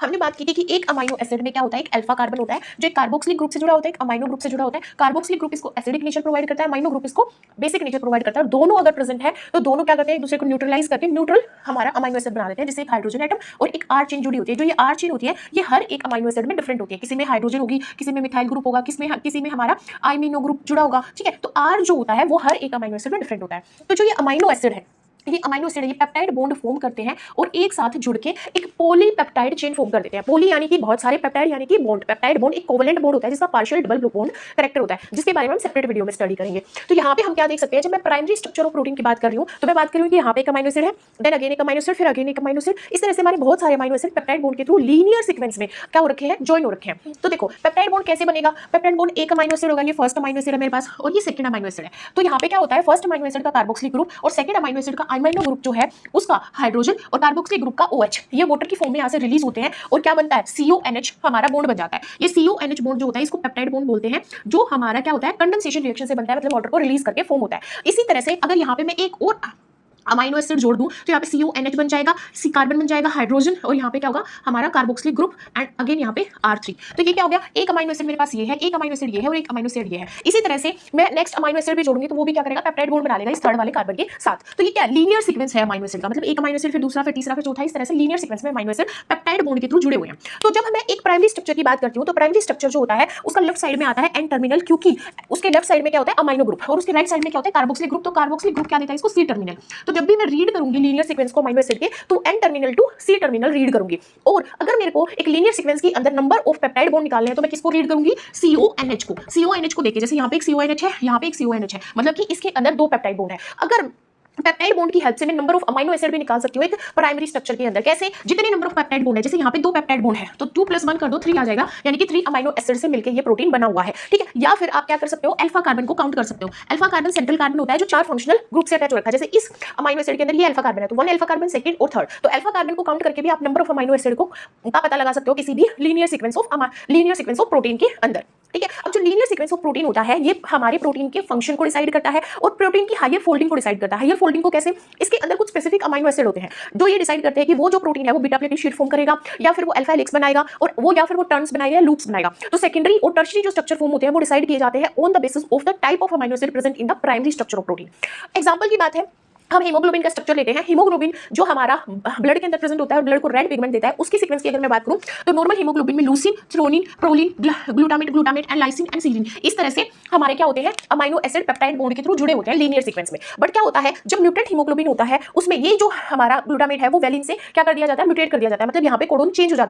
हमने बात की थी कि एक अमाइनो एसिड में क्या होता है, एक अल्फा कार्बन होता है जो एक कार्बोक्सिलिक ग्रुप से जुड़ा होता है, एक अमाइनो ग्रुप से जुड़ा होता है। कार्बोक्सिलिक ग्रुप इसको एसिडिक नेचर प्रोवाइड करता है, अमाइनो ग्रुप इसको बेसिक नेचर प्रोवाइड करता है। दोनों अगर प्रेजेंट है तो दोनों क्या करते हैं, एक दूसरे को न्यूट्रलाइज करके न्यूट्रल हमारा अमाइनो एसिड बना देते हैं, जिससे एक हाइड्रोजन एटम और एक आर चेन जुड़ी होती है। जो ये आर चेन होती है ये हर एक अमाइनो एसिड में डिफरेंट होती है, किसी में हाइड्रोजन होगी, किसी में मिथाइल ग्रुप होगा, किसी में हमारा अमीनो ग्रुप जुड़ा होगा। ठीक है, तो आर जो होता है वो हर एक अमाइनो एसिड में डिफरेंट होता है। तो जो ये अमाइनो एसिड है, ये अमाइनो एसिड ये पेप्टाइड बॉन्ड फॉर्म करते हैं और एक साथ जुड़ के एक पॉलीपेप्टाइड चेन फॉर्म कर देते हैं। पॉली यानी कि बहुत सारे, पेप्टाइड यानी कि बॉन्ड। पेप्टाइड बॉन्ड एक कोवेलेंट बॉन्ड होता है जिसका पार्शियल डबल बॉन्ड कैरेक्टर होता है, जिसके बारे में हम सेपरेट वीडियो में स्टडी करेंगे। तो यहाँ पे हम क्या देख सकते हैं, जब मैं प्राइमरी स्ट्रक्चर ऑफ प्रोटीन की बात कर रही हूँ तो मैं बात कर रही हूँ कि यहाँ पे एक अमाइनो एसिड है, देन अगेन एक अमाइनो एसिड, फिर अगेन एक अमाइनो एसिड। इस तरह से हमारे बहुत सारे अमाइनो एसिड पेप्टाइड बॉन्ड के थ्रू लीनियर सीक्वेंस में क्या हो रखे हैं, जॉइन हो रखे हैं। तो देखो पेप्टाइड बॉन्ड कैसे बनेगा, पेप्टाइड बॉन्ड एक अमाइनो एसिड होगा, ये फर्स्ट अमाइनो एसिड है मेरे पास और ये सेकंड अमाइनो एसिड है। तो यहाँ पे क्या होता है, फर्स्ट अमाइनो एसिड का कार्बोक्सिलिक ग्रुप और सेकंड अमाइनो एसिड का अमाइनो ग्रुप जो है उसका हाइड्रोजन और कार्बोक्सिलिक ग्रुप का OH, ये वाटर की फॉर्म में यहाँ से रिलीज होते हैं और क्या बनता है, CONH हमारा बॉन्ड बन जाता है। ये CONH बॉन्ड जो होता है इसको पेप्टाइड बॉन्ड बोलते हैं, जो हमारा क्या होता है, कंडेंसेशन रिएक्शन से बनता है, मतलब वाटर को रिलीज करके फॉर्म होता है। इसी तरह से अगर यहाँ पे मैं एक और अमाइनो एसिड जोड़ दूं तो यहाँ पे CONH बन जाएगा, C कार्बन बन जाएगा, हाइड्रोजन, और यहाँ पे क्या होगा हमारा कार्बोक्सिलिक ग्रुप एंड अगेन यहाँ पे R3। तो ये क्या हो गया, एक अमाइनो एसिड मेरे पास ये है, एक अमाइनो एसिड ये है और एक अमाइनो एसिड ये है। इसी तरह से मैं नेक्स्ट अमाइनो एसिड भी जोड़ूंगी तो वो भी क्या करेगा, पेप्टाइड बॉन्ड बना लेगा इस थर्ड वाले कार्बन के साथ। तो ये क्या लीनियर सीक्वेंस है अमाइनो एसिड का, मतलब एक अमाइनो एसिड फिर दूसरा फिर तीसरा फिर चौथा, इस तरह से लीनियर सीक्वेंस में अमाइनो एसिड पेप्टाइड बॉन्ड के थ्रू जुड़े हुए हैं। तो जब मैं एक प्राइमरी स्ट्रक्चर की बात करती हूँ तो प्राइमरी स्ट्रक्चर जो होता है उसका लेफ्ट साइड में आता है एन टर्मिनल, क्योंकि उसके लेफ्ट साइड में क्या होता है, अमाइनो ग्रुप, और उसके राइट साइड में क्या होता है, कार्बोक्सिलिक ग्रुप। तो कार्बोक्सिलिक ग्रुप क्या देता है इसको, C टर्मिनल। तो जब भी मैं रीड करूंगी लीनियर सीक्वेंस को अमाइनो एसिड के तो N terminal to C terminal read करूंगी। और अगर मेरे को एक लीनियर सीक्वेंस के अंदर नंबर ऑफ पेप्टाइड बॉन्ड निकालने हैं तो मैं किसको रीड करूंगी, CONH को। CONH को देखिए, जैसे यहाँ पे एक CONH है, यहाँ पे एक CONH है, मतलब कि इसके अंदर दो पेप्टाइड बॉन्ड है। अगर पेप्टाइड बॉन्ड की हेल्प से मैं नंबर ऑफ अमाइनो एसिड भी निकाल सकती हूँ एक प्राइमरी स्ट्रक्चर के अंदर। कैसे, जितने नंबर ऑफ पेप्टाइड बॉन्ड है, जैसे यहाँ पे दो पेप्टाइड बॉन्ड है तो 2 + 1 कर दो 3 आ जाएगा, यानी कि 3 अमाइनो एसिड से मिलकर ये प्रोटीन बना हुआ है। ठीक है, या फिर आप क्या कर सकते हो, अल्फा कार्बन को काउंट कर सकते हो। अल्फा कार्बन सेंट्रल कार्बन होता है जो 4 फंक्शनल ग्रुप से अटैच हो रखा है। जैसे इस अमाइनो एसिड के अंदर ये अल्फा कार्बन है तो 1 अल्फा कार्बन, सेकंड और थर्ड। तो अल्फा कार्बन को काउंट करके भी आप नंबर ऑफ अमाइनो एसिड को का पता लगा सकते हो किसी भी लीनियर सीक्वेंस ऑफ प्रोटीन के अंदर। ठीक है, अब जो लीनियर सीक्वेंस ऑफ प्रोटीन होता है ये हमारे प्रोटीन के फंक्शन को डिसाइड करता है और प्रोटीन की हायर फोल्डिंग को डिसाइड करता है। हायर फोल्डिंग को कैसे, इसके अंदर कुछ स्पेसिफिक अमाइनो एसिड होते हैं जो ये डिसाइड करते हैं कि वो जो प्रोटीन है वो बीटा प्लेटेड शीट फॉर्म करेगा या फिर वो अल्फा हेलिक्स बनाएगा, और वो या फिर वो टर्न्स बनाएगा या लूप्स बनाएगा। तो सेकेंडरी और टर्शियरी जो स्ट्रक्चर फॉर्म होते हैं वो डिसाइड किए जाते हैं on the basis of the type of amino acid present in the primary structure of protein. Example की बात है, हम हीमोग्लोबिन का स्ट्रक्चर लेते हैं। हीमोग्लोबिन जो हमारा ब्लड के अंदर प्रेजेंट होता है और ब्लड को रेड पिगमेंट देता है, उसकी सीक्वेंस की अगर मैं बात करूं तो नॉर्मल हीमोग्लोबिन में leucine, threonine, proline, glutamate and lysine and serine, इस तरह से हमारे क्या होते हैं, अमाइनो एसिड पेप्टाइड बॉन्ड के थ्रू जुड़े होते हैं लीनियर सीक्वेंस में। बट क्या होता है, जब म्यूटेट हीमोग्लोबिन होता है उसमें ये जो हमारा ग्लूटामेट है वो वैलिन से क्या कर दिया जाता है, म्यूटेट कर दिया जाता है, मतलब यहाँ पे कोडोन चेंज हो जाता है।